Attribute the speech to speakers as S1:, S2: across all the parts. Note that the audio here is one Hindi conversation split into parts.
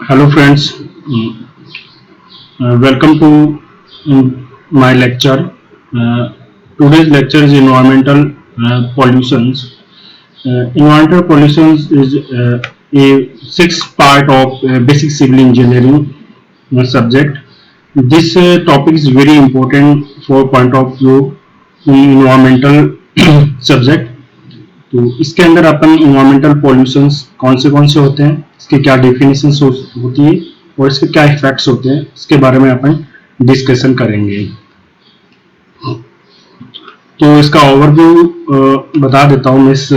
S1: Hello friends, welcome to my lecture. Today's lecture is environmental pollutions. Environmental pollutions is a sixth part of basic civil engineering subject. This topic is very important for point of view in environmental subject. तो इसके अंदर अपन इन्वायरमेंटल पॉल्यूशंस कौन से होते हैं, इसके क्या डेफिनेशंस होती है और इसके क्या इफेक्ट्स होते हैं, इसके बारे में अपन डिस्कशन करेंगे। तो इसका ओवरव्यू बता देता हूँ मैं इस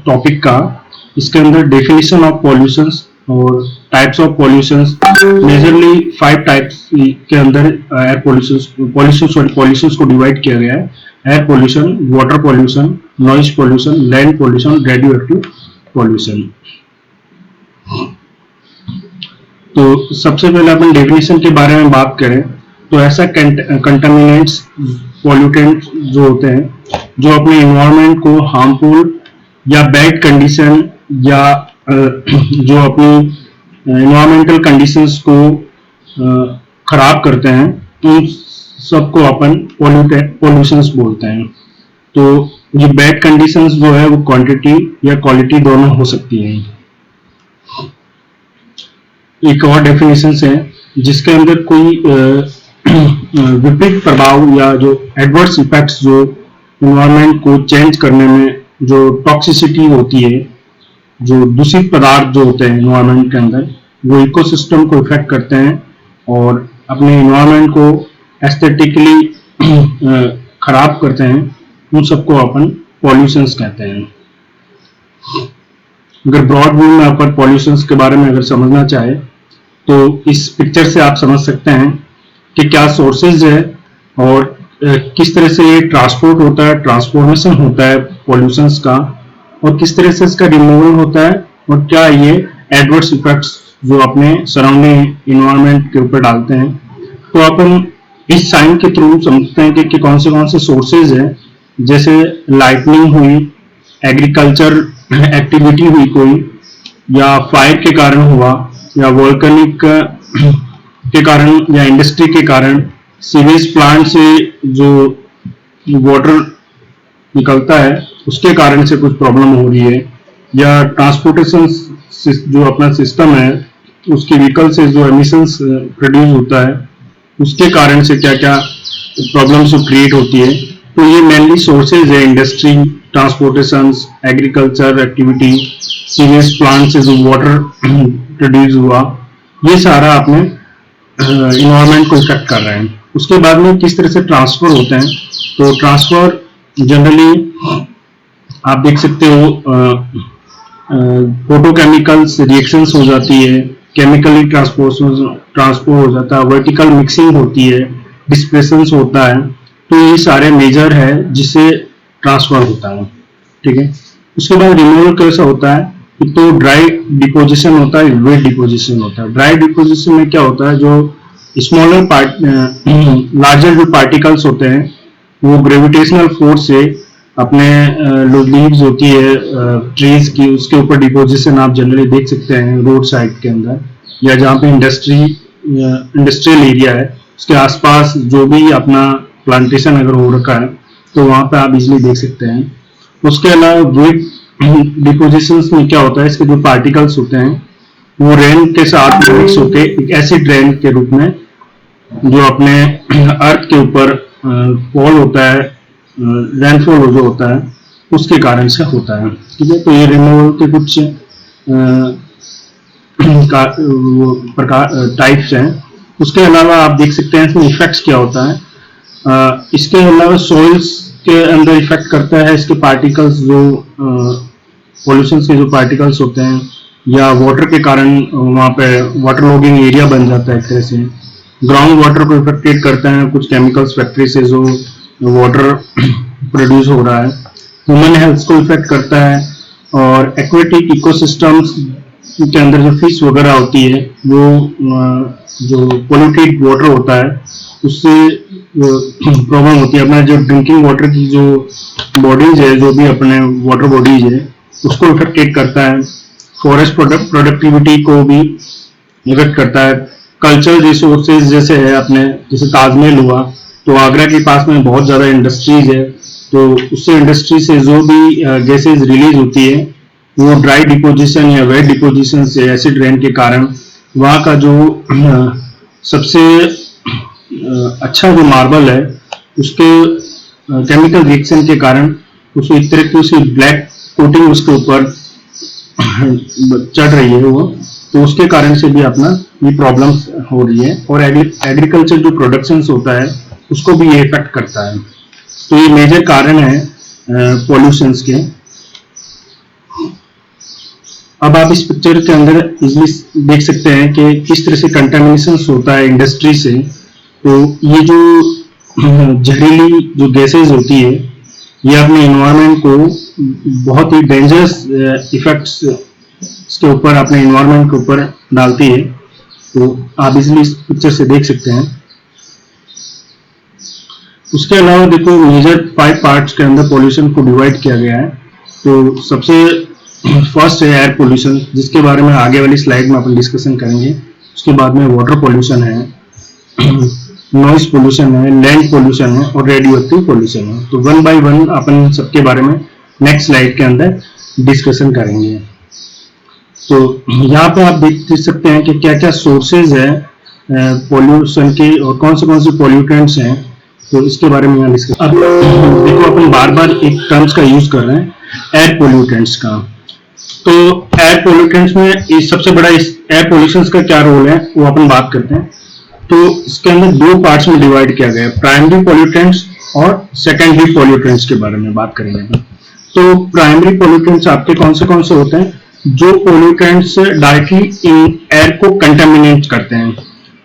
S1: टॉपिक का। इसके अंदर डेफिनेशन ऑफ पॉल्यूशंस और types of pollutions, majorly 5 types के अंदर एयर पॉल्यूशंस को डिवाइड किया गया है। Air pollution, water pollution, noise pollution, land pollution, radio active pollution. तो सबसे पहले अपन डेफिनेशन के बारे में बात करें तो ऐसा कंटामिनेंट्स, पॉल्यूटेंट जो होते हैं जो अपने एनवायरनमेंट को हार्मफुल या बैड कंडीशन या जो अपनी एनवायरमेंटल कंडीशंस को खराब करते हैं, उन सबको अपन पॉल्यूशंस बोलते हैं। तो ये बैड कंडीशंस जो है वो क्वांटिटी या क्वालिटी दोनों हो सकती हैं। एक और डेफिनेशन है जिसके अंदर कोई विपरीत प्रभाव या जो एडवर्स इफेक्ट्स जो एनवायरनमेंट को चेंज करने में जो टॉक्सिसिटी होती है, जो दूषित पदार्थ जो होते हैं एनवायरनमेंट के अंदर, वो इकोसिस्टम को इफेक्ट करते हैं और अपने एनवायरनमेंट को एस्थेटिकली खराब करते हैं, उन सबको अपन पॉल्यूशंस कहते हैं। अगर ब्रॉड व्यू में अपन पॉल्यूशंस के बारे में अगर समझना चाहे तो इस पिक्चर से आप समझ सकते हैं कि क्या सोर्सेज है और किस तरह से ये ट्रांसपोर्ट होता है, ट्रांसफॉर्मेशन होता है पॉल्यूशंस का, और किस तरह से इसका रिमूवल होता है, और क्या ये एडवर्स इफेक्ट्स जो अपने सराउंडिंग एनवायरनमेंट के ऊपर डालते हैं। तो अपन इस साइन के थ्रू समझते हैं कि कौन से सोर्सेज है, जैसे लाइटनिंग हुई, एग्रीकल्चर एक्टिविटी हुई कोई, या फायर के कारण हुआ, या वोल्केनिक के कारण, या इंडस्ट्री के कारण, सीवेज प्लांट से जो वाटर निकलता है उसके कारण से कुछ प्रॉब्लम हो रही है, या ट्रांसपोर्टेशन जो अपना सिस्टम है उसके व्हीकल से जो एमिशंस प्रोड्यूस होता है उसके कारण से क्या क्या प्रॉब्लम्स क्रिएट होती है। तो ये मेनली सोर्सेज है, industry, transportation, agriculture activity, sewage plant से जो वाटर प्रोड्यूस हुआ, ये सारा अपने इन्वायरमेंट को इफेक्ट कर रहे हैं। उसके बाद में किस तरह से ट्रांसफर होते हैं, तो ट्रांसफर जनरली आप देख सकते हो फोटोकेमिकल्स रिएक्शंस हो जाती है, केमिकली ट्रांसपोर्ट हो जाता है, वर्टिकल मिक्सिंग होती है, डिस्प्लेसन्स होता है। तो ये सारे मेजर है जिससे ट्रांसफर होता है, ठीक है। उसके बाद रिमूवल कैसा होता है, तो ड्राई डिपोजिशन होता है, वेट डिपोजिशन होता है। ड्राई डिपोजिशन में क्या होता है, जो स्मॉलर लार्जर जो पार्टिकल्स होते हैं वो ग्रेविटेशनल फोर्स से अपने लीव्स होती है ट्रीज की, उसके ऊपर डिपोजिशन आप जनरली देख सकते हैं रोड साइड के अंदर, या जहाँ पे इंडस्ट्रियल एरिया है उसके आसपास जो भी अपना प्लांटेशन अगर हो रखा है तो वहाँ पे आप इजिली देख सकते हैं। उसके अलावा वेट डिपोजिशन में क्या होता है, इसके जो पार्टिकल्स होते हैं वो रेन के साथ मिक्स होके एक एसिड रेन के रूप में जो अपने अर्थ के ऊपर फॉल होता है, रेनफॉल जो होता है उसके कारण से होता है, ठीक है। तो ये रिमूवल के कुछ प्रकार टाइप्स हैं। उसके अलावा आप देख सकते हैं इसमें इफेक्ट्स क्या होता है। इसके अलावा सॉइल्स के अंदर इफेक्ट करता है, इसके पार्टिकल्स जो पॉल्यूशन के जो पार्टिकल्स होते हैं, या वाटर के कारण वहाँ पे वाटर लॉगिंग एरिया बन जाता है एक तरह से। ग्राउंड वाटर को इफेक्टेड करता है कुछ केमिकल्स फैक्ट्री से जो वाटर प्रोड्यूस हो रहा है। ह्यूमन हेल्थ को इफेक्ट करता है, और एक्वेटिक इकोसिस्टम्स के अंदर जो फिश वगैरह होती है वो जो पोल्यूटेड वाटर होता है उससे प्रॉब्लम होती है। अपना जो ड्रिंकिंग वाटर की जो बॉडीज है, जो भी अपने वाटर बॉडीज है, उसको इफेक्टेड करता है। फॉरेस्ट प्रोडक्टिविटी को भी इफेक्ट करता है। कल्चरल रिसोर्सेज जैसे है अपने, जैसे ताजमहल हुआ, तो आगरा के पास में बहुत ज़्यादा इंडस्ट्रीज है, तो उससे इंडस्ट्री से जो भी गैसेज रिलीज होती है वो ड्राई डिपोजिशन या वेट डिपोजिशन से एसिड रेन के कारण वहाँ का जो सबसे अच्छा जो मार्बल है उसके केमिकल रिएक्शन के कारण उसको एक तरह की उसकी ब्लैक कोटिंग उसके ऊपर चढ़ रही है वो, तो उसके कारण से भी अपना ये प्रॉब्लम्स हो रही है। और एग्रीकल्चर जो प्रोडक्शन होता है उसको भी ये इफेक्ट करता है। तो ये मेजर कारण है पॉल्यूशंस के। अब आप इस पिक्चर के अंदर इजली देख सकते हैं कि किस तरह से कंटामिनेशन होता है इंडस्ट्री से। तो ये जो जहरीली जो गैसेज होती है ये अपने एनवायरनमेंट को बहुत ही डेंजरस इफेक्ट्स इसके ऊपर अपने एनवायरनमेंट के ऊपर डालती है। तो आप इजली इस पिक्चर से देख सकते हैं। उसके अलावा देखो मेजर 5 पार्ट्स के अंदर पॉल्यूशन को डिवाइड किया गया है। तो सबसे फर्स्ट है एयर पॉल्यूशन, जिसके बारे में आगे वाली स्लाइड में अपन डिस्कशन करेंगे। उसके बाद में वाटर पॉल्यूशन है, नॉइस पॉल्यूशन है, लैंड पॉल्यूशन है और रेडियो एक्टिव पॉल्यूशन है। तो वन बाय वन अपन सबके बारे में नेक्स्ट स्लाइड के अंदर डिस्कशन करेंगे। तो यहाँ पे आप देख सकते हैं कि क्या क्या सोर्सेज है पॉल्यूशन के और कौन से पॉल्यूटेंट्स हैं। तो इसके बारे में यहाँ डिस्कस। अब देखो अपन बार बार एक टर्म्स का यूज कर रहे हैं, एयर पॉल्यूटेंट्स का। तो एयर पॉल्यूटेंट्स में इस सबसे बड़ा इस एयर पॉल्यूशन का क्या रोल है वो अपन बात करते हैं। तो इसके अंदर 2 पार्ट्स में डिवाइड किया गया है, प्राइमरी पॉल्यूटेंट्स और सेकेंडरी पॉल्यूटेंट्स के बारे में बात करेंगे। तो प्राइमरी पॉल्यूटेंट्स आपके कौन से होते हैं? जो पॉल्यूटेंट्स डायरेक्टली एयर को कंटामिनेट करते हैं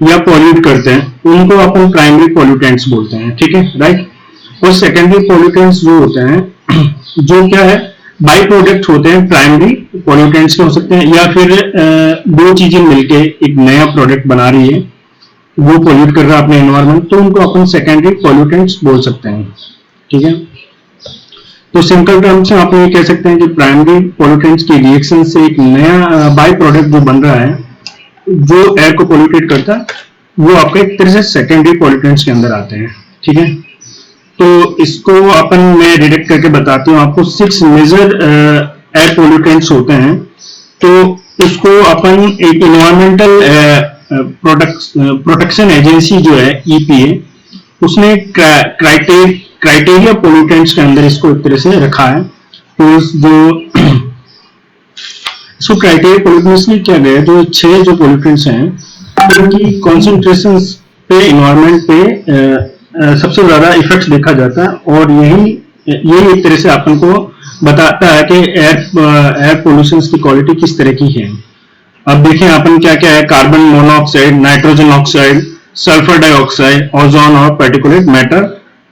S1: या पॉल्यूट करते हैं उनको अपन प्राइमरी पॉल्यूटेंट्स बोलते हैं, ठीक है, राइट। और सेकेंडरी पॉल्यूटेंट्स जो होते हैं जो क्या है, बाई प्रोडक्ट होते हैं, प्राइमरी पॉल्यूटेंट्स के हो सकते हैं या फिर 2 चीजें मिलके एक नया प्रोडक्ट बना रही है, वो पॉल्यूट कर रहा है अपने एनवायरनमेंट, तो उनको अपन सेकेंडरी पॉल्यूटेंट्स बोल सकते हैं, ठीक है। तो सिंपल टर्म्स में आप ये कह सकते हैं कि प्राइमरी पॉल्यूटेंट्स की रिएक्शन से एक नया बाई प्रोडक्ट जो बन रहा है जो एयर को पॉल्यूटेट करता है वो आपका एक तरह से सेकेंडरी पॉल्यूटेंट्स के अंदर आते हैं, ठीक है। तो इसको अपन मैं डिटेक्ट करके बताती हूँ आपको। 6 मेजर एयर पॉल्यूटेंट्स होते हैं। तो उसको अपन एक इन्वायरमेंटल प्रोटेक्शन एजेंसी जो है EPA, उसने क्राइटेरिया पॉल्यूटेंट्स के अंदर इसको एक तरह से रखा है। तो जो इसको क्राइटेरिया पॉल्यूटेंट्स में क्या गया, जो 6 जो पॉल्यूटेंट्स हैं उनकी कॉन्सेंट्रेशन पे एनवायरनमेंट पे सबसे ज्यादा इफेक्ट्स देखा जाता है। और यही एक तरह से अपन को बताता है कि एयर पॉल्यूशन की क्वालिटी किस तरह की है। अब देखें अपन क्या क्या है, carbon monoxide, nitrogen oxide, sulphur dioxide, ozone और पार्टिकुलेट मैटर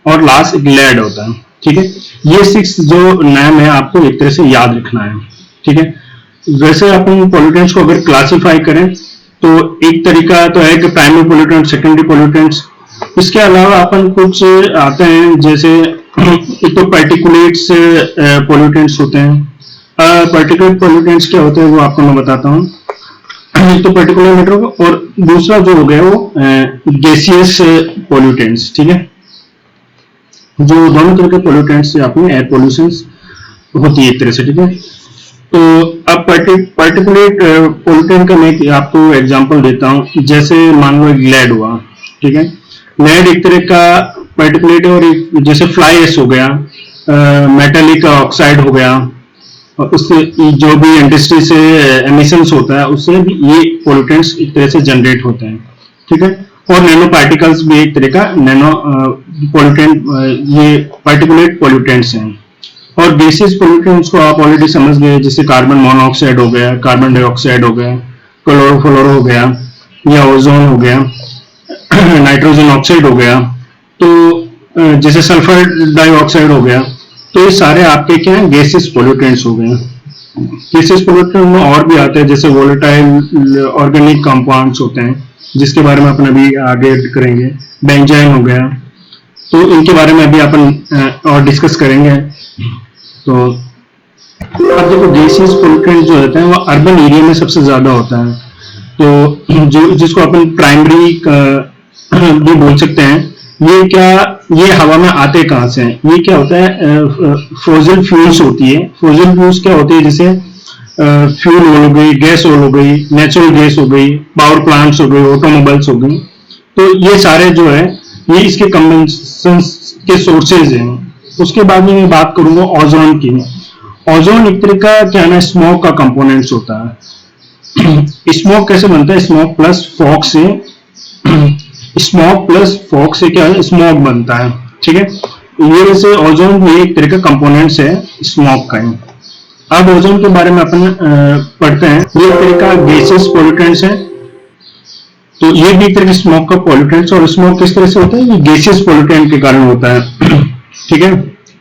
S1: और लास्ट लेड होता है, ठीक है। ये 6 जो नाम है आपको एक तरह से याद रखना है, ठीक है। वैसे अपन पॉल्यूटेंट्स को अगर क्लासिफाई करें तो एक तरीका तो है कि प्राइमरी पॉल्यूटेंट, सेकेंडरी पॉल्यूटेंट्स। इसके अलावा अपन कुछ आते हैं जैसे एक तो पार्टिकुलेट्स पॉल्यूटेंट्स होते हैं। पार्टिकुलेट पॉल्यूटेंट्स क्या होते हैं वो आपको मैं बताता हूँ। एक तो पर्टिकुलर मैटर और दूसरा जो हो गया वो गैसियस पॉल्यूटेंट्स, ठीक है। जो दोनों तरह के पॉल्यूटेंट्स से आपने एयर पॉल्यूशन होती है एक तरह से, ठीक है। तो अब पार्टिकुलेट पॉल्यूटेंट का मैं आपको एग्जांपल देता हूँ। जैसे मान लो लेड हुआ, ठीक है। लेड एक तरह का पार्टिकुलेट और जैसे फ्लाई एश हो गया, मेटालिक ऑक्साइड हो गया, और उससे जो भी इंडस्ट्री से एमिशंस होता है उससे भी ये पॉल्यूटेंट्स एक तरह से जनरेट होते हैं, ठीक है। और नैनो पार्टिकल्स भी एक तरह का नैनो पॉल्यूटेंट, ये पार्टिकुलेट पॉल्यूटेंट्स हैं। और गैसेस पॉल्यूटेंट्स को आप ऑलरेडी समझ गए, जैसे कार्बन मोनोऑक्साइड हो गया, कार्बन डाइऑक्साइड हो गया, क्लोरोफ्लोरो हो गया या ओजोन हो गया, नाइट्रोजन ऑक्साइड हो गया, तो जैसे सल्फर डाइऑक्साइड हो गया। तो ये सारे आपके क्या हैं, गैसेस पॉल्यूटेंट्स हो गए। गैसेस पॉल्यूटेंट में और भी आते हैं जैसे वोलेटाइल ऑर्गेनिक कंपाउंड्स होते हैं जिसके बारे में अपन अभी आगे करेंगे, बेंजाइन हो गया, तो इनके बारे में अभी अपन और डिस्कस करेंगे। तो अब देखो गैसेस पॉल्यूटेंट जो होते हैं वो अर्बन एरिया में सबसे ज्यादा होता है। तो जो जिसको अपन प्राइमरी भी बोल सकते हैं, ये हवा में आते कहाँ से हैं? ये क्या होता है, फोसिल फ्यूल्स होती है। फोसिल फ्यूल्स क्या होती है? जैसे फ्यूल हो गई, गैस हो गई, नेचुरल गैस हो गई, पावर प्लांट्स हो गई, ऑटोमोबाइल्स हो गई। तो ये सारे जो है ये इसके कंबेंशन के सोर्सेज हैं। उसके बाद में मैं बात करूंगा ओजोन की। ओजोन एक तरह का क्या है, स्मोक का कंपोनेंट्स होता है। स्मोक कैसे बनता है? स्मोक प्लस फॉग से स्मोक प्लस फॉग से क्या है, स्मोक बनता है। ठीक है, ये वैसे ओजोन भी एक तरह का कंपोनेंट्स है स्मोक का ही। अब ओजोन के बारे में अपन पढ़ते हैं। ये एक तरह का गैसेस पॉल्यूटेंट्स है। तो ये भी एक तरह के स्मोक का पॉल्यूटेंट्स, और स्मोक किस तरह से होता है? ये गैसेस पॉल्यूटेंट के कारण होता है। ठीक है,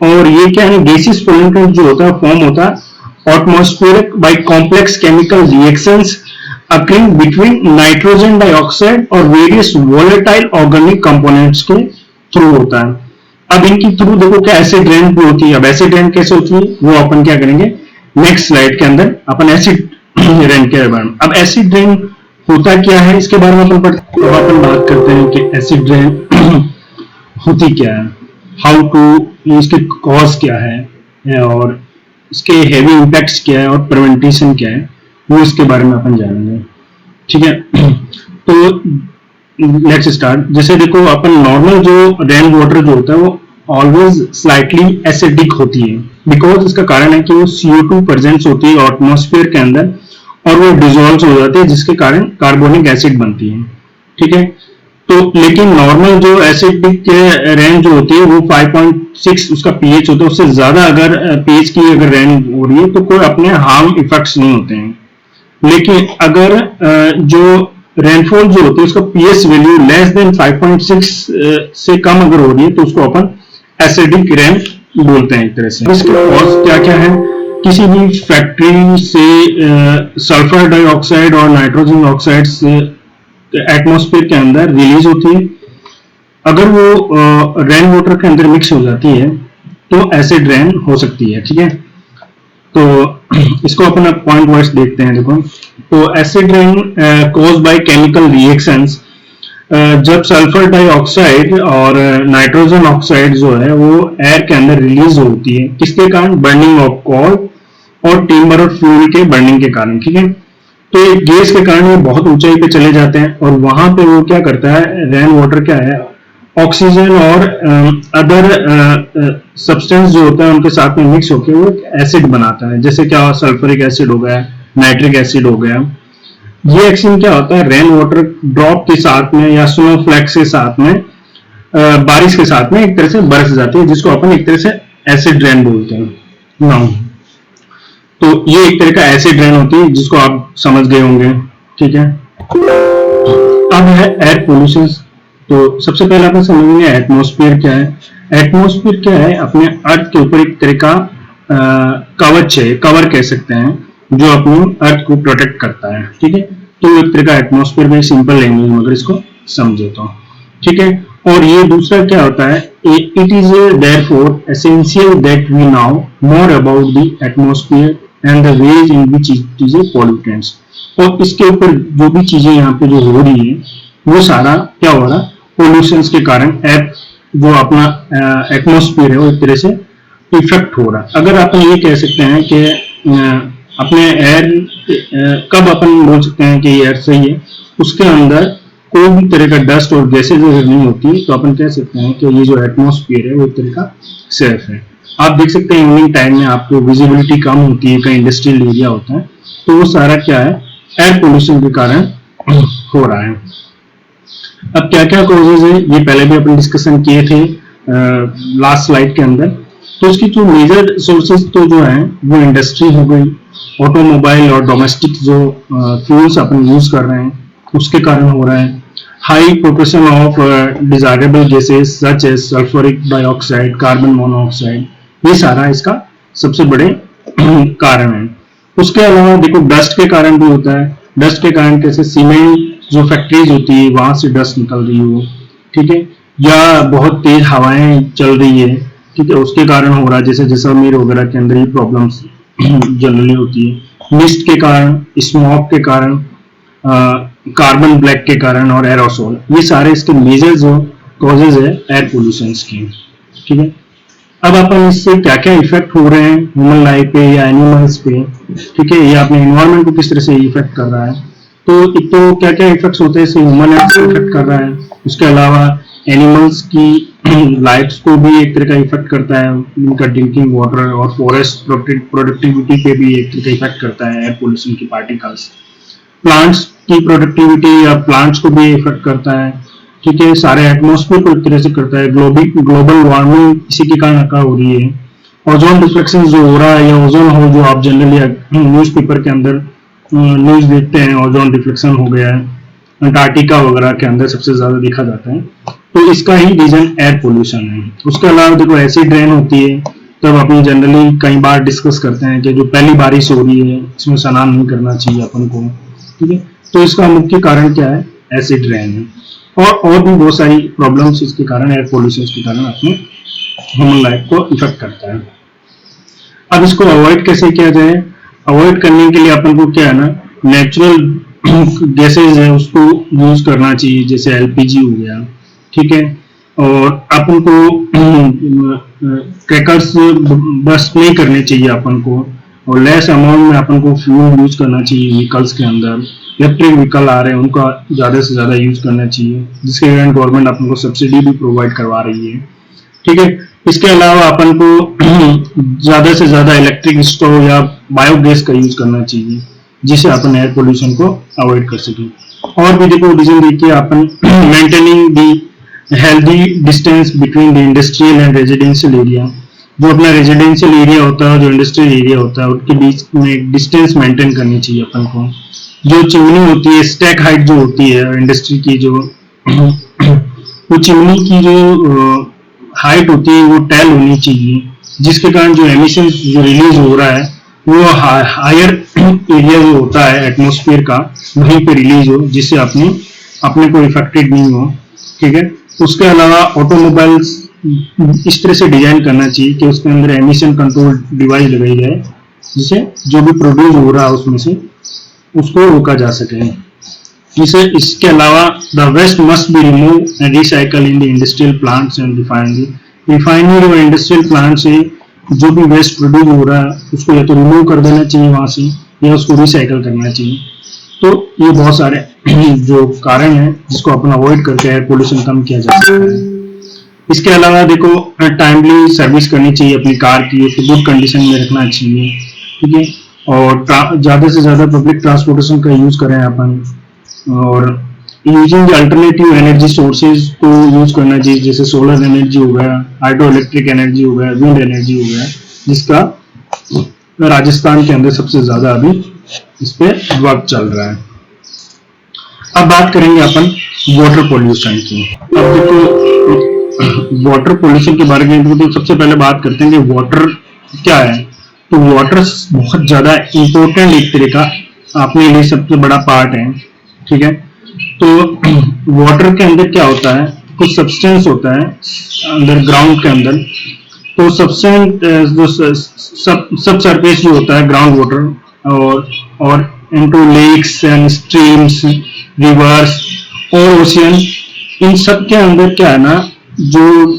S1: और ये क्या है, गैसेस पॉल्यूटेंट जो होता है फॉर्म होता है atmospheric by complex chemical reactions occurring between nitrogen dioxide और वेरियस वोलेटाइल ऑर्गेनिक कंपोनेंट्स के थ्रू होता है। अब इनकी थ्रू देखो क्या एसिड रेन भी होती है। अब एसिड रेन कैसे होती है वो अपन क्या करेंगे नेक्स्ट स्लाइड के अंदर, अपन एसिड रेन के बारे में। अब एसिड रेन होता क्या है इसके बारे में अपन बात करते हैं कि एसिड रेन होती क्या है, हाउ टू, इसके कॉज क्या है और इसके हेवी इम्पैक्ट्स क्या है और प्रिवेंटेशन क्या है, वो इसके बारे में अपन जानेंगे। ठीक है, तो लेट्स स्टार्ट। जैसे देखो अपन नॉर्मल जो रेन वाटर जो होता है वो ऑलवेज स्लाइटली एसिडिक होती है, बिकॉज इसका कारण है कि वो CO2 प्रेजेंस होती है एटमॉस्फेयर के अंदर और वो डिसॉल्व हो जाते हैं, जिसके कारण कार्बोनिक एसिड बनती है। ठीक है, तो लेकिन नॉर्मल जो एसिडिक रेन जो होती है वो 5.6 उसका पीएच होता है। उससे ज्यादा अगर पीएच की अगर रेन हो रही है तो कोई अपने हार्म इफेक्ट्स नहीं होते हैं। लेकिन अगर जो रेनफॉल जो होती है उसका पीएच वैल्यू लेस देन 5.6 से कम अगर हो रही है तो उसको अपन एसिडिक रेन बोलते हैं एक तरह से। इसके कॉज क्या क्या है? किसी भी फैक्ट्री से सल्फर डाइऑक्साइड और नाइट्रोजन ऑक्साइड से एटमॉस्फेयर के अंदर रिलीज होती है। अगर वो रेन वाटर के अंदर मिक्स हो जाती है तो एसिड रेन हो सकती है। ठीक है, तो इसको अपन पॉइंट वाइज देखते हैं। देखो, तो acid rain cause by chemical reactions, जब सल्फर डाइऑक्साइड और नाइट्रोजन ऑक्साइड जो है वो एयर के अंदर रिलीज होती है, किसके कारण? बर्निंग ऑफ कोल और टिम्बर और फ्यूल के बर्निंग के कारण। ठीक है, तो ये गैस के कारण वो बहुत ऊंचाई पे चले जाते हैं और वहां पे वो क्या करता है, रेन वाटर क्या है, ऑक्सीजन और अदर सब्सटेंस जो होता है उनके साथ में मिक्स होकर वो एसिड बनाता है। जैसे क्या सल्फ्यूरिक एसिड हो गया, नाइट्रिक एसिड हो गया। ये एक्शन क्या होता है, रेन वाटर ड्रॉप के साथ में या स्नो फ्लैक्स के साथ में, बारिश के साथ में एक तरह से बरस जाती है, जिसको अपन एक तरह से एसिड रेन बोलते हैं ना। तो ये एक तरह का एसिड रेन होती है जिसको आप समझ गए होंगे। ठीक है, अब है एयर पोल्यूशन। तो सबसे पहले अपन समझेंगे एटमॉस्फेयर क्या है। एटमॉस्फेयर क्या है, अपने अर्थ के ऊपर एक तरह का कवच है, कवर कह सकते हैं, जो अपनी अर्थ को प्रोटेक्ट करता है। ठीक है, तो एक तरह का एटमॉस्फेयर में सिंपल लैंग्वेज में अगर इसको समझे तो ठीक है। और ये दूसरा क्या होता है, it is therefore essential that we now more about the atmosphere and the ways in which it is pollutants. और इसके ऊपर जो भी चीजें यहाँ पे जो हो रही है वो सारा क्या हो रहा है, पोल्यूशन के कारण जो अपना एटमॉस्फेयर है वो एक तरह से इफेक्ट हो रहा है। अगर अपन ये कह सकते हैं कि अपने एयर, कब अपन बोल सकते हैं कि एयर सही है, उसके अंदर कोई भी तरह का डस्ट और गैसेज अगर नहीं होती तो अपन कह सकते हैं कि ये जो एटमॉस्फेयर है वो एक तरह का सेफ है। आप देख सकते हैं इवनिंग टाइम में आपको विजिबिलिटी कम होती है, कहीं इंडस्ट्रियल एरिया होता है, तो वो सारा क्या है, एयर पोल्यूशन के कारण हो रहा है। अब क्या क्या कॉजेज है ये पहले भी अपन डिस्कशन किए थे लास्ट स्लाइड के अंदर। तो उसकी जो मेजर सोर्सेज तो जो है वो इंडस्ट्री हो गई, ऑटोमोबाइल और डोमेस्टिक जो फ्यूल्स अपन यूज कर रहे हैं उसके कारण हो रहा है। High proportion of desirable gases such as sulphuric dioxide, carbon monoxide, ये सारा इसका सबसे बड़े कारण है। उसके अलावा देखो डस्ट के कारण भी होता है। डस्ट के कारण कैसे, सीमेंट जो फैक्ट्रीज होती है वहां से डस्ट निकल रही हो, ठीक है, या बहुत तेज हवाएं चल रही है, ठीक है, उसके कारण हो रहा है। जैसे जैसलमेर वगैरह के अंदर ये प्रॉब्लम्स जनरली होती है। मिस्ट के कारण, स्मॉग के कारण, कार्बन ब्लैक के कारण और एरोसोल, ये सारे इसके मेजर जो कॉजेज है एयर पोल्यूशन की। ठीक है, अब अपन इससे क्या क्या इफेक्ट हो रहे हैं ह्यूमन लाइफ पे या एनिमल्स पे, ठीक है, या अपने एनवायरमेंट को किस तरह से इफेक्ट कर रहा है। तो एक तो क्या क्या इफेक्ट्स होते हैं, इससे ह्यूमन हेल्थ को इफेक्ट कर रहा है, उसके अलावा एनिमल्स की लाइफ्स को भी एक तरह का इफेक्ट करता है, उनका ड्रिंकिंग वाटर और फॉरेस्ट प्रोडक्टिविटी पे भी एक तरह का इफेक्ट करता है एयर पोल्यूशन की पार्टिकल्स। प्लांट्स की प्रोडक्टिविटी या प्लांट्स को भी इफेक्ट करता है, ठीक है, सारे एटमॉस्फेयर को एक तरह से करता है। ग्लोबल वार्मिंग इसी के कारण अका हो रही है। ओजोन डिफ्लेक्शन जो हो रहा है या ओजोन होल जो आप जनरली न्यूज़पेपर के अंदर न्यूज देखते हैं, ओजोन डिफ्लेक्शन हो गया है, अंटार्कटिका वगैरह के अंदर सबसे ज्यादा देखा जाता है। तो इसका ही रीजन एयर पोल्यूशन है। उसके अलावा देखो एसिड रेन होती है, तब अपनी जनरली कई बार डिस्कस करते हैं कि जो पहली बारिश हो रही है इसमें स्नान नहीं करना चाहिए अपन को, ठीक है। तो इसका मुख्य कारण क्या है, एसिड रेन है। और भी बहुत सारी प्रॉब्लम्स इसके कारण, एयर पोल्यूशन के कारण अपने ह्यूमन लाइफ को इफेक्ट करता है। अब इसको अवॉइड कैसे किया जाए, अवॉइड करने के लिए अपन को क्या है ना, नेचुरल गैसेज है उसको यूज करना चाहिए, जैसे एलपीजी हो गया, ठीक है। और अपन को क्रैकर्स बस नहीं करने चाहिए अपन को, और लेस अमाउंट में अपन को फ्यूल यूज करना चाहिए व्हीकल्स के अंदर। इलेक्ट्रिक व्हीकल आ रहे हैं उनका ज्यादा से ज्यादा यूज करना चाहिए, जिसके कारण गवर्नमेंट अपन को सब्सिडी भी प्रोवाइड करवा रही है, ठीक है। इसके अलावा अपन को ज्यादा से ज्यादा इलेक्ट्रिक स्टोव या बायोगैस का यूज करना चाहिए, जिससे अपन एयर पोल्यूशन को अवॉइड कर सकें। और भी देखो रीजन देखिए, अपन maintaining the healthy distance between the industrial and residential area, जो अपना रेजिडेंशियल एरिया होता है, जो इंडस्ट्रियल एरिया होता है, उनके बीच में डिस्टेंस मेंटेन करनी चाहिए अपन को। जो चिमनी होती है, स्टैक हाइट जो होती है इंडस्ट्री की, जो वो चिमनी की जो हाइट होती है वो टेल होनी चाहिए, जिसके कारण जो एमिशन जो रिलीज हो रहा है वो हायर एरिया जो होता है एटमॉस्फेयर का वहीं पे रिलीज हो, जिससे अपने को इफेक्टेड नहीं हो, ठीक है। उसके अलावा ऑटोमोबाइल्स इस तरह से डिजाइन करना चाहिए कि उसके अंदर एमिशन कंट्रोल डिवाइस लगाई जाए, जिससे जो भी प्रोड्यूस हो रहा है उसमें से उसको रोका जा सके। इसके अलावा the waste must be remove and recycle in the industrial plants and refinery और इंडस्ट्रियल प्लांट से जो भी वेस्ट प्रोड्यूस हो रहा है उसको या तो रिमूव कर देना चाहिए वहां से, या उसको रिसाइकल करना चाहिए। तो ये बहुत सारे जो कारण है जिसको अपन अवॉइड करके एयर पोल्यूशन कम किया जा सकता है। इसके अलावा देखो टाइमली सर्विस करनी चाहिए अपनी कार की, उसको गुड कंडीशन में रखना चाहिए, ठीक है। और ज्यादा से ज्यादा पब्लिक ट्रांसपोर्टेशन का यूज करें अपन, और यूजिंग अल्टरनेटिव एनर्जी सोर्सेज को यूज करना चाहिए, जैसे सोलर एनर्जी हो गया, हाइड्रो इलेक्ट्रिक एनर्जी हो गया, विंड एनर्जी हो गया, जिसका राजस्थान के अंदर सबसे ज्यादा अभी इस पे वर्क चल रहा है। अब बात करेंगे अपन वाटर पोल्यूशन की। अब देखो वाटर पोल्यूशन के बारे में तो सबसे पहले बात करते हैं कि वाटर क्या है। तो वाटर बहुत ज्यादा इंपॉर्टेंट एक तरह का अपने लिए सबसे बड़ा पार्ट है, ठीक है। तो वाटर के अंदर क्या होता है, कुछ सब्सटेंस होता है अंदर ग्राउंड के अंदर। तो सब्सटेंस जो सब सरफेस जो होता है ग्राउंड वाटर और into lakes and streams, rivers और ओशियन, इन सब के अंदर क्या है ना, जो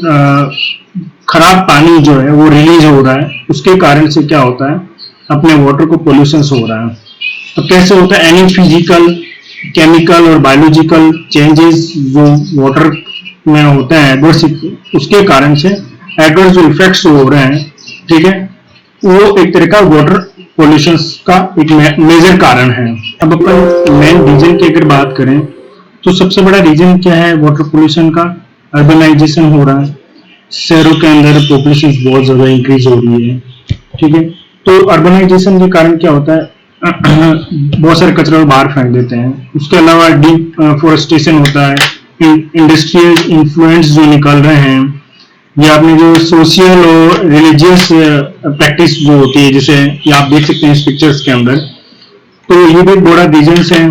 S1: खराब पानी जो है वो रिलीज हो रहा है, उसके कारण से क्या होता है, अपने वाटर को पोल्यूशन हो रहा है। तो कैसे होता है, एनी फिजिकल, केमिकल और बायोलॉजिकल चेंजेस जो वाटर में होते हैं एडवर्स, उसके कारण से एडवर्स जो इफेक्ट्स हो रहे हैं, ठीक है, वो एक तरह का वाटर पोल्यूशन का एक मेजर कारण है। अब अपन मेन रीजन की अगर बात करें तो सबसे बड़ा रीजन क्या है वाटर पोल्यूशन का, अर्बनाइजेशन हो रहा है। शहरों के अंदर पॉपुलेशन बहुत ज्यादा इंक्रीज हो रही है, ठीक है। तो अर्बनाइजेशन के कारण क्या होता है, बहुत सारे कचरा बाहर फेंक देते हैं। उसके अलावा डिफोरेस्टेशन होता है, इंडस्ट्रियल इन्फ्लुएंस जो निकल रहे हैं, या अपने जो सोशल और रिलीजियस प्रैक्टिस जो होती है, जैसे ये आप देख सकते हैं इस पिक्चर्स के अंदर, तो ये भी बड़ा रीजन है।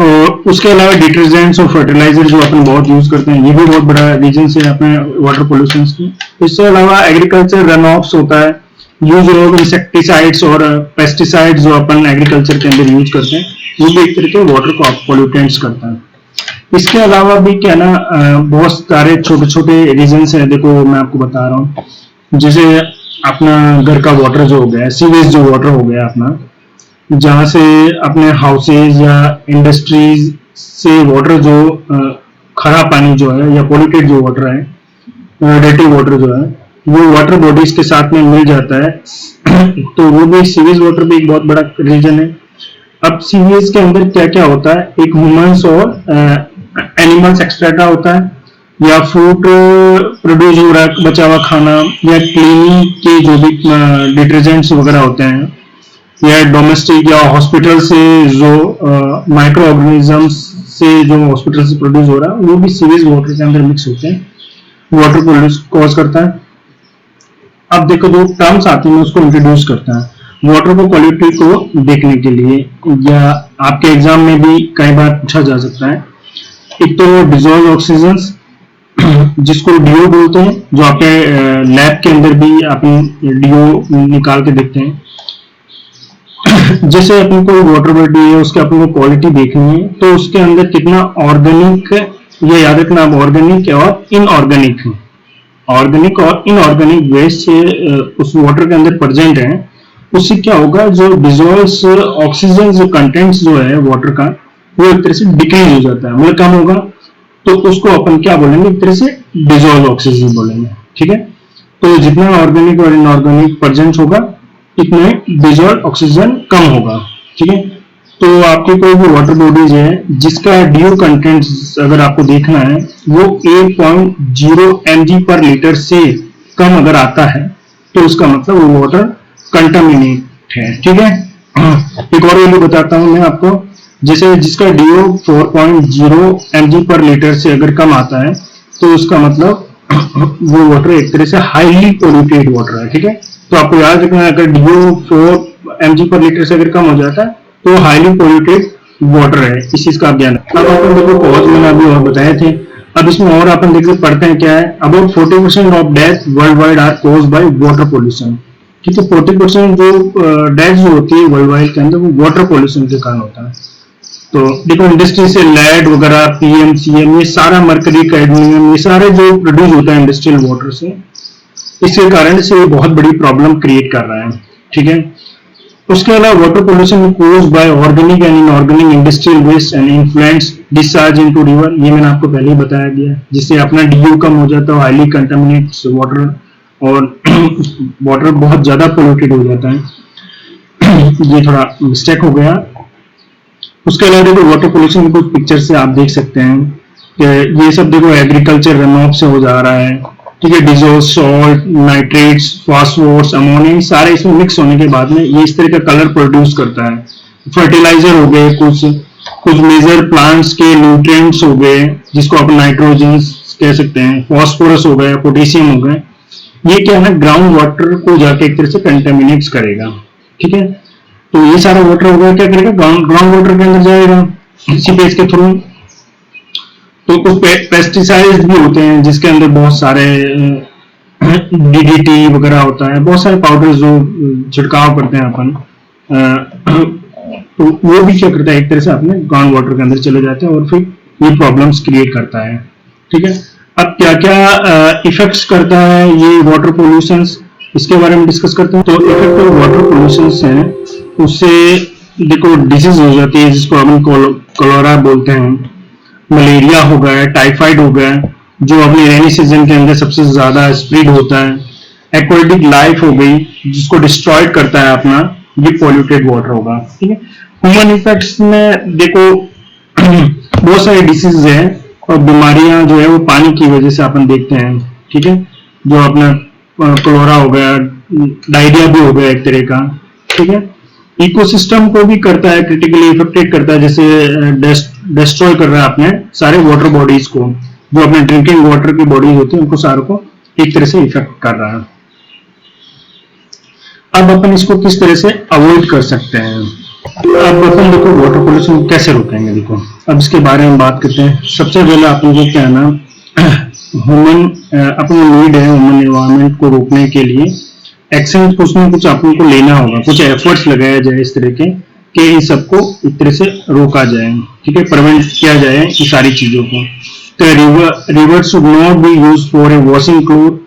S1: और उसके अलावा डिटर्जेंट्स और फर्टिलाइजर जो अपन बहुत यूज करते हैं, ये भी बहुत बड़ा रीजन है अपने वाटर पोल्यूशन की। इसके अलावा एग्रीकल्चर रन ऑफ्स होता है, यूज ऑफ इंसेक्टिसाइड्स और पेस्टिसाइड्स जो अपन एग्रीकल्चर के अंदर यूज करते हैं, वो भी एक तरह के वाटर को पॉल्यूटेंट्स करता है। इसके अलावा भी क्या ना बहुत सारे छोटे छोटे रीजंस है। देखो मैं आपको बता रहा हूँ, जैसे अपना घर का वाटर जो हो गया, सीवेज जो वाटर हो गया अपना, जहाँ से अपने हाउसेज या इंडस्ट्रीज से वाटर जो खराब पानी जो है या पोल्यूटेड जो वाटर है, डर्टी वाटर जो है, वो वाटर बॉडीज के साथ में मिल जाता है तो वो भी सीवेज वाटर भी एक बहुत बड़ा रीजन है। अब सीवेज के अंदर क्या क्या होता है, एक ह्यूमंस और एनिमल्स एक्सट्रेटा होता है, या फूड प्रोड्यूस हो रहा है बचा हुआ खाना, या क्लीनिंग के जो भी डिटर्जेंट्स वगैरह होते हैं, या डोमेस्टिक या हॉस्पिटल से जो माइक्रो ऑर्गेनिजम्स से जो हॉस्पिटल से प्रोड्यूस हो रहा है, वो भी सीवेज वाटर के अंदर मिक्स होते हैं, वाटर पोल्यूशन कॉज करता है। अब देखो दो टर्म्स आते हैं, उसको इंट्रोड्यूस करता है वाटर को क्वालिटी को देखने के लिए, या आपके एग्जाम में भी कई बार पूछा जा सकता है। एक तो डिजॉल्व ऑक्सीजन जिसको डीओ बोलते हैं, जो आपके लैब के अंदर भी आप डीओ निकाल के देखते हैं। जैसे अपन को वाटर बॉडी है, उसके अपन को क्वालिटी देखनी है, तो उसके अंदर कितना ऑर्गेनिक, ये याद रखना, ऑर्गेनिक और इनऑर्गेनिक, ऑर्गेनिक और इनऑर्गेनिक वेस्ट उस वाटर के अंदर प्रेजेंट है। उससे क्या होगा, जो डिजॉल्व ऑक्सीजन जो कंटेंट्स जो है वाटर का, वो एक तरह से डिक्रीज हो जाता है, मतलब कम होगा, तो उसको अपन क्या बोलेंगे, एक तरह से डिजॉल्व ऑक्सीजन बोलेंगे। ठीक है, तो जितना ऑर्गेनिक और इनऑर्गेनिक प्रेजेंस होगा, इतने डिजॉल्व ऑक्सीजन कम होगा। ठीक है, तो आपकी कोई भी वाटर बॉडीज है जिसका डीओ कंटेंट अगर आपको देखना है, वो 8.0 mg पर लीटर से कम अगर आता है, तो उसका मतलब वो वाटर कंटामिनेट है। ठीक है, एक और वैल्यू बताता हूं मैं आपको, जैसे जिसका डीओ 4.0 mg पर लीटर से अगर कम आता है, तो उसका मतलब वो वाटर एक तरह से हाईली पोल्यूटेड वाटर है। ठीक है, तो आपको याद रखना है, अगर डीओ 4 mg पर लीटर से अगर कम हो जाता है, तो हाईली पोल्यूटेड वाटर है, इस चीज का ज्ञान। अब अपन देखो कॉज मैंने अभी और बताए थे, अब इसमें और अपन देखते पढ़ते हैं क्या है, about 40% of death world wide are caused by water pollution. ठीक है, 40% जो डेथ जो होती है वर्ल्ड वाइड के अंदर, वो वाटर पोल्यूशन के कारण होता है। तो देखो इंडस्ट्री से लेड वगैरह, पीएम सीएम, ये सारा मरकरी, कैडमियम, ये सारे जो प्रोड्यूस होता है इंडस्ट्रियल वाटर से, इसके कारण से बहुत बड़ी प्रॉब्लम क्रिएट कर रहा है। ठीक है, उसके अलावा water pollution caused by organic and inorganic industrial waste and influence discharge into river, ये मैंने आपको पहले ही बताया गया, जिससे अपना डीयू कम हो जाता है, हाईली कंटामिनेट्स वाटर, और वाटर बहुत ज्यादा पोल्यूटेड हो जाता है। ये थोड़ा मिस्टेक हो गया। उसके अलावा देखो वाटर पोल्यूशन की कुछ पिक्चर से आप देख सकते हैं कि ये सब देखो एग्रीकल्चर रन ऑफ से हो जा रहा है। ठीक है, dissolve, salt, nitrates, phosphorus, ammonia, सारे इसमें मिक्स होने के बाद में ये इस तरह का कलर प्रोड्यूस करता है। फर्टिलाइजर हो गए, कुछ मेजर प्लांट्स के न्यूट्रिएंट्स हो गए, जिसको आप नाइट्रोजन कह सकते हैं, फास्फोरस हो गए, पोटेशियम हो गए, ये क्या है, ग्राउंड वाटर को जाके एक तरह से कंटेमिनेट करेगा। ठीक है, तो ये सारा वाटर हो गया, क्या करेगा, ग्राउंड वाटर के अंदर जाएगा सीपेज के थ्रू। तो कुछ पेस्टिसाइड्स भी होते हैं जिसके अंदर बहुत सारे डीडीटी वगैरह होता है, बहुत सारे पाउडर जो छिड़काव करते हैं अपन, तो वो भी क्या करता है, एक तरह से अपने ग्राउंड वाटर के अंदर चले जाते हैं और फिर ये प्रॉब्लम्स क्रिएट करता है। ठीक है, अब क्या क्या इफेक्ट्स करता है ये वाटर पोल्यूशन, इसके बारे में डिस्कस करते हैं। तो इफेक्ट ऑफ वाटर पोल्यूशन है, उससे देखो डिजीज हो जाती है, जिसको अपन कोलोरा बोलते हैं, मलेरिया हो गया, टाइफाइड हो गया, जो अपने रेनी सीजन के अंदर सबसे ज्यादा स्प्रेड होता है, एक्वेटिक लाइफ हो गई, जिसको डिस्ट्रॉयड करता है अपना ये पॉल्यूटेड वाटर होगा। ठीक है, ह्यूमन इफेक्ट्स में देखो बहुत सारे डिसीज है और बीमारियां जो है वो पानी की वजह से अपन देखते हैं। ठीक है, जो अपना कोलोरा हो गया, डायरिया भी हो गया एक तरह का। ठीक है, इकोसिस्टम को भी करता है, क्रिटिकली इफेक्टेड करता है, जैसे डिस्ट्रॉय कर रहा है अपने सारे वाटर बॉडीज को, जो अपने ड्रिंकिंग वाटर की बॉडीज होती है उनको सारों को एक तरह से इफेक्ट कर रहा है। अब अपन इसको किस तरह से अवॉइड कर सकते हैं, अब अपन देखो वाटर पोल्यूशन कैसे रोकेंगे। देखो अब इसके बारे में बात करते हैं। सबसे पहले अपन को क्या है ना, ह्यूमन अपनी नीड है ह्यूमन एनवायरनमेंट को रोकने के लिए एक्शन कुछ ना कुछ आपको लेना होगा, कुछ एफर्ट्स लगाया जाए इस तरह के कि इन सबको एक तरह से रोका जाए, ठीक है, प्रिवेंट किया जाए इन सारी चीजों को। तो river should not be use for a washing cloth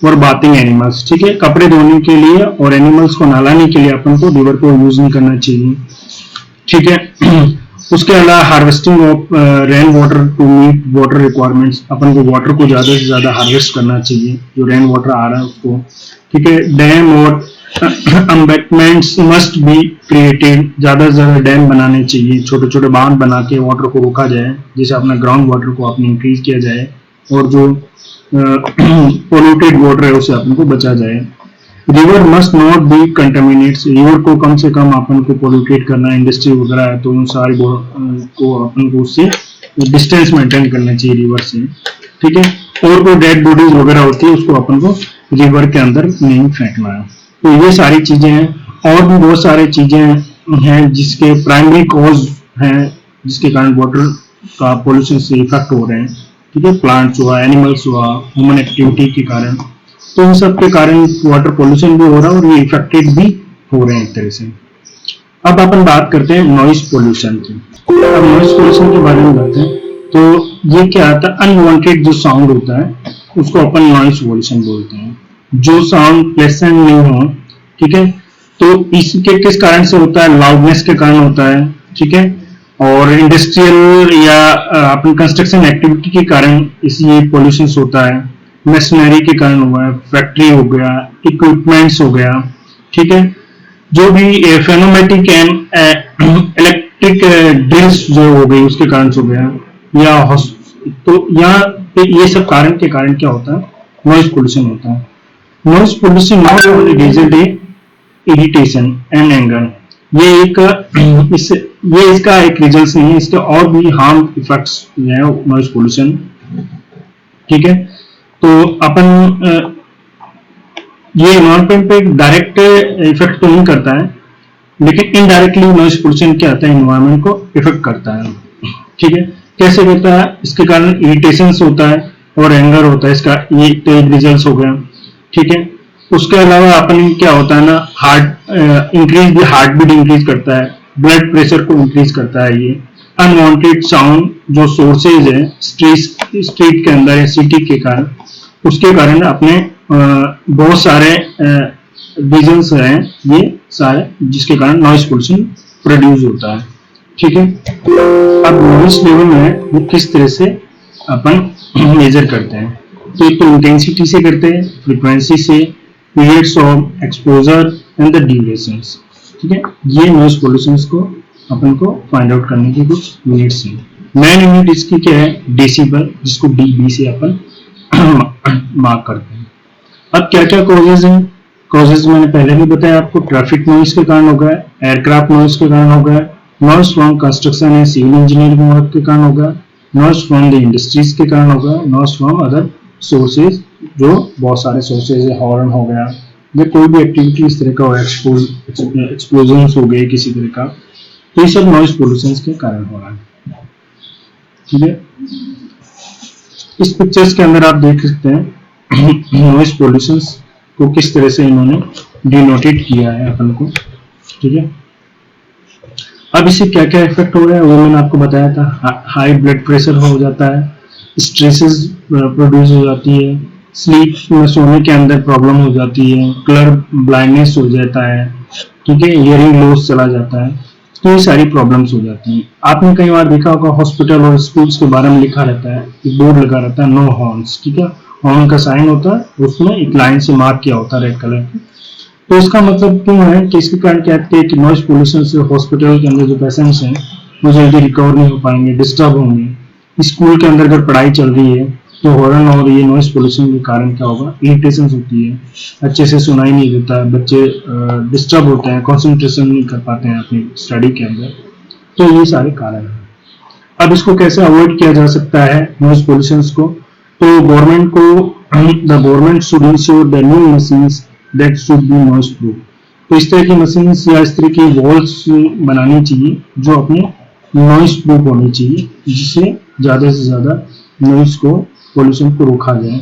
S1: for bathing animals, ठीक है, कपड़े धोने के लिए और एनिमल्स को नहलाने के लिए अपन को रिवर को यूज नहीं करना चाहिए, ठीक है। उसके अलावा harvesting of rain water to meet water requirements, अपन को वाटर को ज्यादा से ज्यादा हार्वेस्ट करना चाहिए, जो रेन वाटर आ रहा है उसको, ठीक है। डैम और एम्बैंकमेंट्स मस्ट बी क्रिएटेड, ज्यादा से ज्यादा डैम बनाने चाहिए, छोटे छोटे बांध बना के वाटर को रोका जाए, जैसे अपना ग्राउंड वाटर को अपने इंक्रीज किया जाए, और जो पोल्यूटेड वाटर है उसे अपन को बचा जाए। River must not be contaminants, river को कम से कम अपन को पोल्यूटेड करना, इंडस्ट्री वगैरह है तो उन सारी को अपन को उससे डिस्टेंस मेंटेन करना चाहिए रिवर से, ठीक है। और कोई डेड बॉडीज वगैरह होती है उसको अपन को रिवर के अंदर नहीं फेंकना है। तो ये सारी चीजें हैं, और भी बहुत सारी चीजें हैं जिसके प्राइमरी कॉज हैं जिसके कारण वाटर का पोल्यूशन से इफेक्ट हो रहे हैं, ठीक है, प्लांट्स हुआ, एनिमल्स हुआ, ह्यूमन एक्टिविटी के कारण, तो इन सब के कारण वाटर पोल्यूशन भी हो रहा है और ये इफेक्टेड भी हो रहे हैं एक तरह से। अब अपन बात करते हैं नॉइस पोल्यूशन की। अब नॉइस पोल्यूशन के बारे में बात है तो ये क्या आता है, अनवांटेड जो साउंड होता है उसको अपन नॉइस पोल्यूशन बोलते हैं, जो साउंड प्लेजेंट नहीं हो, ठीक है, तो इसके किस कारण से होता है, लाउडनेस के कारण होता है, ठीक है, और इंडस्ट्रियल या अपनी कंस्ट्रक्शन एक्टिविटी के कारण इसी पोल्यूशन होता है, मशीनरी के कारण हुआ है, फैक्ट्री हो गया, इक्विपमेंट्स हो गया, ठीक है, जो भी फेनोमेटिक एंड इलेक्ट्रिक ड्रिल्स जो हो गई उसके कारण हो गया, या तो यहाँ पे ये सब कारण के कारण क्या होता है, नॉइज पोल्यूशन होता है। Noise pollution not only result irritation and anger, ये इसका एक रिजल्ट नहीं है, इसके और भी हार्म इफेक्ट्स है नॉइज पोल्यूशन, ठीक है। तो अपन ये एनवायरनमेंट पे डायरेक्ट इफेक्ट तो नहीं करता है, लेकिन इनडायरेक्टली नॉइज पोल्यूशन क्या आता है, एनवायरनमेंट को इफेक्ट करता है, ठीक है। कैसे करता है, इसके कारण इरिटेशन होता है और एंगर होता है, इसका ये तो एक रिजल्ट हो गया, ठीक है। उसके अलावा अपन क्या होता है ना, हार्ट बीट इंक्रीज करता है, ब्लड प्रेशर को इंक्रीज करता है, ये अनवांटेड साउंड जो सोर्सेज है स्ट्रीट के अंदर या सिटी के कारण, उसके कारण अपने बहुत सारे रीजंस हैं ये सारे जिसके कारण नॉइज पोल्यूशन प्रोड्यूस होता है, ठीक है। अब नॉइज लेवल में वो किस तरह से अपन मेजर करते हैं, तो एक तो इंटेंसिटी से करते हैं, फ्रीक्वेंसी से, periods of exposure and the durations, ठीक है। ये नॉइज पोल्यूशंस को अपन को फाइंड आउट करने की कुछ यूनिट्स हैं। मेन यूनिट इसकी क्या है, डेसिबल, जिसको डीबी से अपन मार्क करते हैं। अब क्या क्या कॉजेज हैं, कॉजेज मैंने पहले भी बताया आपको, ट्रैफिक नॉइज के कारण हो गया, एयरक्राफ्ट नॉइज के कारण हो गया, noise from construction and civil engineering work के कारण हो गया, नॉइज फ्रॉम द इंडस्ट्रीज के कारण हो गया, नॉइज फ्रॉम अदर सोर्सेज, जो बहुत सारे सोर्सेज है, हॉर्न हो गया या कोई भी एक्टिविटी इस तरह का हो, एक्सप्लोजन हो गए किसी तरह का, तो ये सब नॉइज पोल्यूशन के कारण हो रहा है, ठीक है। इस पिक्चर्स के अंदर आप देख सकते हैं नॉइज पोल्यूशन को किस तरह से इन्होंने डिनोटेड किया है अपन को, ठीक है। अब इससे क्या क्या इफेक्ट हो रहा है वो मैंने आपको बताया था, हाई ब्लड प्रेशर हो जाता है, स्ट्रेसेस प्रोड्यूस हो जाती है, स्लीप में सोने के अंदर प्रॉब्लम हो जाती है, कलर ब्लाइंडनेस हो जाता है, ठीक है, हियरिंग लॉस चला जाता है, तो ये सारी प्रॉब्लम्स हो जाती हैं। आपने कई बार देखा होगा हॉस्पिटल और स्कूल्स के बारे में लिखा रहता है, एक बोर्ड लगा रहता है, नो हॉर्न्स, ठीक है, हॉर्न का साइन होता है, उसमें एक लाइन से मार्क किया होता है रेड कलर की, तो इसका मतलब क्यों है कि इसके कारण क्या है कि नॉइज पोल्यूशन से हॉस्पिटल के अंदर जो पेशेंट्स हैं वो जल्दी रिकवर नहीं हो पाएंगे, डिस्टर्ब होंगे। स्कूल के अंदर अगर पढ़ाई चल रही है तो हॉर्न और ये नॉइज पोल्यूशन के कारण क्या होगा, इरिटेशन होती है, अच्छे से सुनाई नहीं देता है, बच्चे डिस्टर्ब होते हैं, कंसंट्रेशन नहीं कर पाते हैं अपनी स्टडी के अंदर, तो ये सारे कारण हैं। अब इसको कैसे अवॉइड किया जा सकता है नॉइज पोल्यूशन को, तो government should ensure the new machines that should be noise proof, तो इस तरह की मशीन्स या इस तरह की वॉल्स बनानी चाहिए जो अपने नॉइज प्रूफ होनी चाहिए, जिससे ज्यादा से ज्यादा नॉइज को पोल्यूशन को रोका जाए।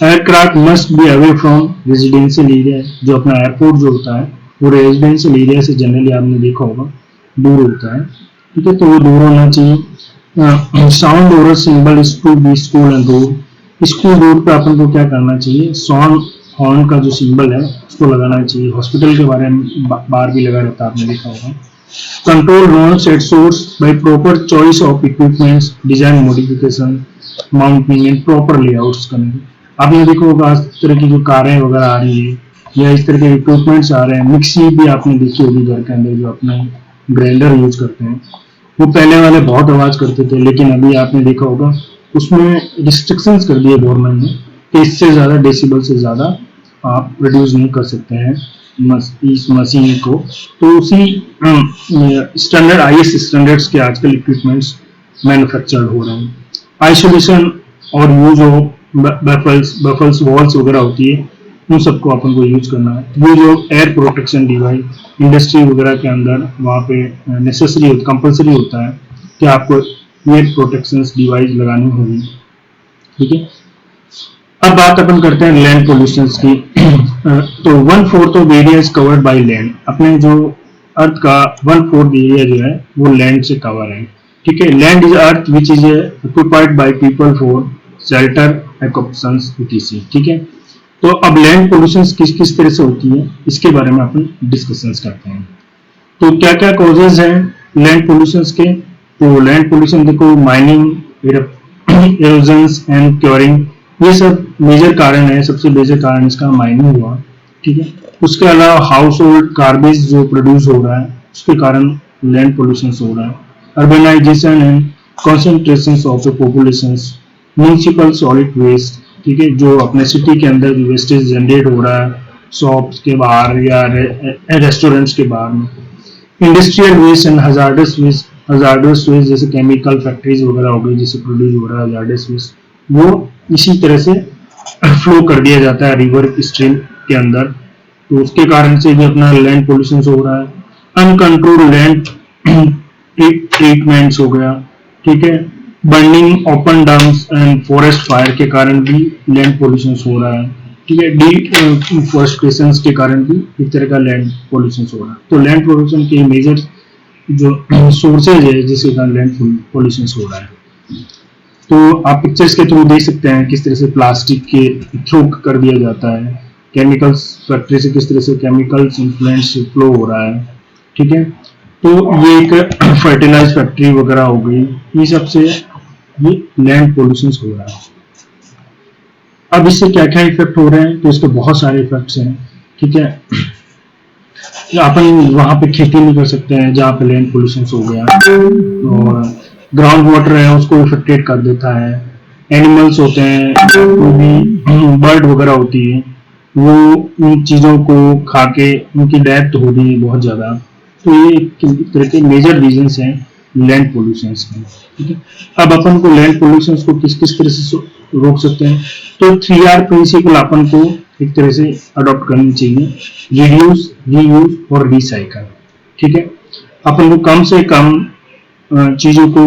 S1: Aircraft must be away from residential area, जो अपना एयरपोर्ट जो होता है वो रेजिडेंशियल एरिया से जनरली आपने देखा होगा दूर होता है, ठीक है, तो वो दूर होना चाहिए। Sound over symbol to be school and road, school road पे अपन को क्या करना चाहिए, साउंड हॉर्न का जो सिंबल है उसको लगाना चाहिए। हॉस्पिटल के बारे में बार भी लगा रहता है, आपने देखा होगा। Control noise at source by proper choice of equipments, design modification, mounting and proper layouts करने। आपने देखा होगा इस तरह की जो कारें वगैरह आ रही है या इस तरह के इक्विपमेंट्स आ रहे हैं, मिक्सी भी आपने देखी होगी घर के अंदर जो अपना ग्राइंडर यूज करते हैं, वो पहले वाले बहुत आवाज करते थे, लेकिन अभी आपने देखा होगा उसमें रिस्ट्रिक्शंस कर दिए गवर्नमेंट ने कि इससे ज्यादा डेसिबल से ज्यादा आप प्रोड्यूस नहीं कर सकते हैं इस मशीन को। तो उसी स्टैंडर्ड आईएस स्टैंडर्ड्स के आजकल इक्विपमेंट्स मैन्युफैक्चर्ड हो रहे हैं। आइसोलेशन और यूज ऑफ बफल्स वॉल्स वगैरह होती है, उन सबको अपन को यूज करना है। Use of air protection device, industry वगैरह के अंदर वहाँ पे नेसेसरी कंपलसरी होता है कि आपको एयर प्रोटेक्शन डिवाइस लगानी होगी, ठीक है। अब बात अपन करते हैं लैंड पोल्यूशन की। तो 1/4 of area is covered by land, अपने जो अर्थ का 1/4 एरिया जो है वो लैंड से कवर है, ठीक है। Land is earth which is occupied by people for shelter, occupations etc, ठीक है। तो अब लैंड पोल्यूशन किस किस तरह से होती है इसके बारे में अपन डिस्कशंस करते हैं। तो क्या क्या कॉजेज हैं लैंड पोल्यूशन के, तो लैंड पोल्यूशन देखो माइनिंग, इरोजन्स एंड क्योरिंग, ये सब मेजर कारण है। सबसे मेजर कारण इसका माइनिंग हुआ, ठीक है। उसके अलावा हाउस होल्ड गार्बेज जो प्रोड्यूस हो रहा है उसके कारण लैंड पोल्यूशन हो रहा है। Urbanisation and concentration of the population, municipal solid waste, ठीक है, जो अपने सिटी के अंदर जो वेस्टेज जनरेट हो रहा है शॉप्स के बाहर या रेस्टोरेंट्स के बाहर में। Industrial waste and hazardous waste जैसे केमिकल फैक्ट्रीज वगैरह हो गई जिससे प्रोड्यूस हो रहा है हजार्डस वेस्ट, वो इसी तरह से फ्लो कर दिया जाता है रिवर स्ट्रीम के अंदर, तो उसके कारण से भी अपना लैंड पोल्यूशन हो रहा है। अनकंट्रोल्ड लैंड ट्रीटमेंट्स हो गया, ठीक है। Burning open dumps and forest fire के कारण भी लैंड पोल्यूशन हो रहा है, ठीक है। डिफॉरेस्टेशन के कारण भी एक तरह का लैंड पोल्यूशन हो रहा है। तो लैंड पोल्यूशन के मेजर जो सोर्सेज है जिसके कारण लैंड पोल्यूशन हो रहा है, तो आप पिक्चर्स के थ्रू देख सकते हैं किस तरह से प्लास्टिक के थ्रू कर दिया जाता है, केमिकल्स फैक्ट्री से किस तरह से केमिकल्स इन्फ्लुएंस फ्लो हो रहा है, ठीक है। तो ये एक फर्टिलाइज फैक्ट्री वगैरह हो गई, ये सबसे ये लैंड पोल्यूशन हो रहा है। अब इससे क्या क्या इफेक्ट हो रहे हैं, तो इसके बहुत सारे इफेक्ट्स हैं, ठीक है। अपन वहां पे खेती नहीं कर सकते हैं जहाँ पे लैंड पोल्यूशन हो गया, और ग्राउंड वाटर है उसको इफेक्टेड कर देता है। एनिमल्स होते हैं, कोई भी बर्ड वगैरह होती है वो उन चीजों को खा के उनकी डेथ हो रही है बहुत ज्यादा। तो ये एक तरह के मेजर रीजंस हैं लैंड पोल्यूशन के, ठीक है। अब अपन को लैंड पोल्यूशन को किस किस तरह से रोक सकते हैं, तो 3R प्रिंसिपल अपन को एक तरह से अडॉप्ट करनी चाहिए, रिड्यूस, रीयूज और रिसाइकल, ठीक है। अपन को कम से कम चीजों को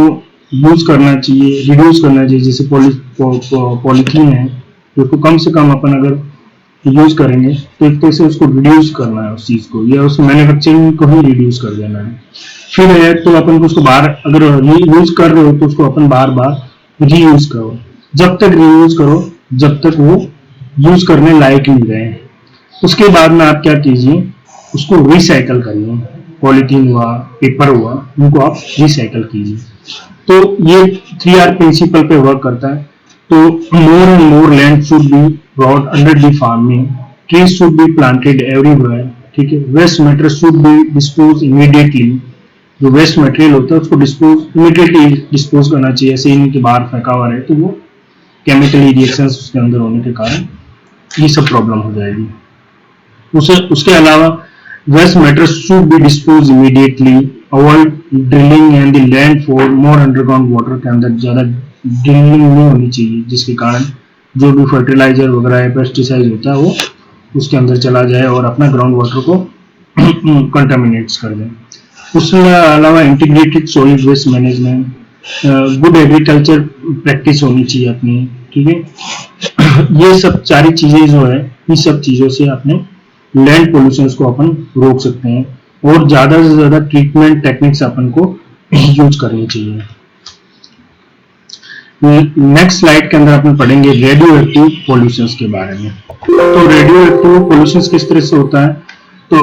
S1: यूज करना चाहिए, रिड्यूस करना चाहिए। जैसे पॉलीथीन है तो उसको कम से कम अपन अगर यूज करेंगे तो एक तरह से उसको रिड्यूस करना है उस चीज को, या उस मैन्युफैक्चरिंग को ही रिड्यूस कर देना है। फिर है तो अपन को उसको बार अगर यूज कर रहे हो तो उसको अपन बार बार रीयूज करो, जब तक रीयूज करो जब तक वो यूज करने लायक नहीं रहे। उसके बाद में आप क्या कीजिए, उसको रिसाइकल करिए। पॉलीथीन हुआ, पेपर हुआ, उनको आप रिसाइकल कीजिए। तो ये 3R प्रिंसिपल पे वर्क करता है। तो more and more land should be brought under the farming, trees should be planted everywhere, ठीक है। Waste material should be dispose immediately, जो वेस्ट मटेरियल होता है उसको इमीडिएटली डिस्पोज करना चाहिए। ऐसे ही नहीं बाहर फेंका हुआ रहे तो वो केमिकल रिएक्शंस उसके अंदर होने के कारण ये सब प्रॉब्लम हो जाएगी। उसके अलावा waste material should be dispose immediately, avoid drilling and the land for more underground water के अंदर ज्यादा ड्रिलिंग नहीं होनी चाहिए जिसके कारण जो भी फर्टिलाइजर वगैरह है, पेस्टिसाइड होता है वो उसके अंदर चला जाए और अपना ग्राउंड वाटर को कंटामिनेट्स कर दे। उसके अलावा integrated solid waste management, good agriculture practice होनी चाहिए अपनी, ठीक है। ये सब सारी चीजें जो है, इस सब चीजों से अपने लैंड पोल्यूशन को अपन रोक सकते हैं, और ज्यादा से ज्यादा ट्रीटमेंट टेक्निक्स अपन को यूज करनी चाहिए। नेक्स्ट स्लाइड के अंदर अपन पढ़ेंगे रेडियो एक्टिव पोल्यूशन के बारे में। तो रेडियो एक्टिव पोल्यूशन किस तरह से होता है, तो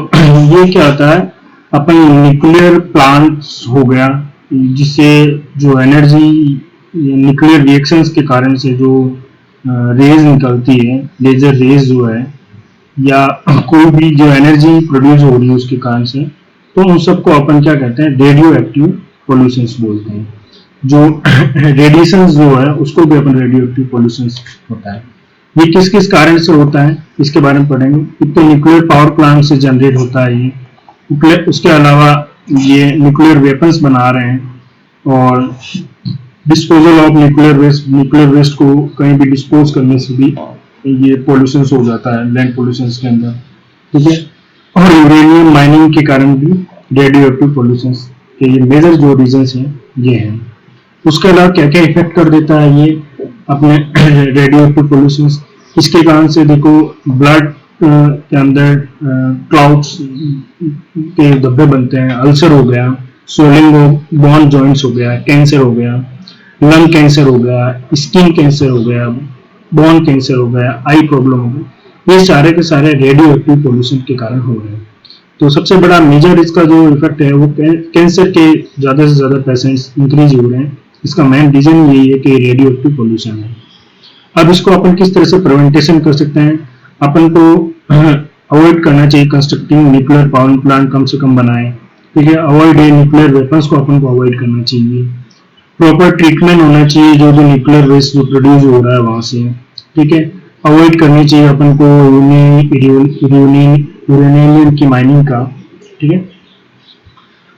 S1: ये क्या होता है, अपन न्यूक्लियर प्लांट्स हो गया, जिससे जो एनर्जी न्यूक्लियर रिएक्शंस के कारण से जो रेज निकलती है, लेजर रेज जो है, या कोई भी जो एनर्जी प्रोड्यूस हो रही है उसके कारण से, तो उन सबको अपन क्या कहते हैं, रेडियो एक्टिव पोल्यूशन बोलते हैं। जो रेडिएशन जो है उसको भी अपन रेडियो एक्टिव पोल्यूशन होता है। ये किस किस कारण से होता है इसके बारे में पढ़ेंगे। एक तो न्यूक्लियर पावर प्लांट से जनरेट होता है ये, उसके अलावा ये न्यूक्लियर वेपन्स बना रहे हैं, और डिस्पोजल ऑफ न्यूक्लियर वेस्ट को कहीं भी डिस्पोज करने से भी ये पोल्यूशन हो जाता है लैंड पोल्यूशन के अंदर, ठीक है। और यूरेनियम माइनिंग के कारण भी रेडियो एक्टिव पोल्यूशन के ये मेजर जो रीजन हैं ये हैं। उसके अलावा क्या क्या इफेक्ट कर देता है ये अपने रेडियो एक्टिव पोल्यूशन, इसके कारण से देखो ब्लड के अंदर क्लाउड्स के धब्बे बनते हैं, अल्सर हो गया, स्वेलिंग ऑफ बोन जॉइंट्स हो गया, कैंसर हो गया, लंग कैंसर हो गया, स्किन कैंसर हो गया, बोन कैंसर हो गया, आई प्रॉब्लम हो गई, ये सारे के सारे रेडियो एक्टिव पोल्यूशन के कारण हो रहे हैं। तो सबसे बड़ा मेजर इसका जो इफेक्ट है वो कैंसर के ज्यादा से ज्यादा पेशेंट्स इंक्रीज हो रहे हैं। इसका मेन रीजन यही है कि रेडियो एक्टिव पोल्यूशन है। अब इसको अपन किस तरह से प्रिवेंटेशन कर सकते हैं, अपन को अवॉइड करना चाहिए कंस्ट्रक्टिंग न्यूक्लियर पावर प्लांट कम से कम बनाए, ठीक है। अवॉइड न्यूक्लियर वेपन्स को अपन को अवॉइड करना चाहिए। प्रॉपर ट्रीटमेंट होना चाहिए जो न्यूक्लियर वेस्ट जो प्रोड्यूस हो रहा है वहां से, ठीक है। अवॉइड करनी चाहिए अपन को यूरेनियम की माइनिंग का, ठीक है।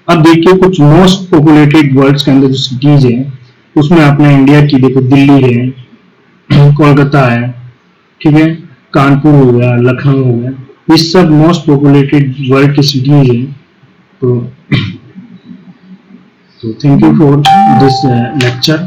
S1: अब देखिए कुछ मोस्ट पॉपुलेटेड वर्ल्ड के अंदर जो सिटीज है उसमें अपने इंडिया की देखो, दिल्ली है, कोलकाता है, ठीक है, कानपुर हो गया, लखनऊ हो गया, ये सब मोस्ट पॉपुलेटेड वर्ल्ड की सिटीज है। तो thank you for this lecture.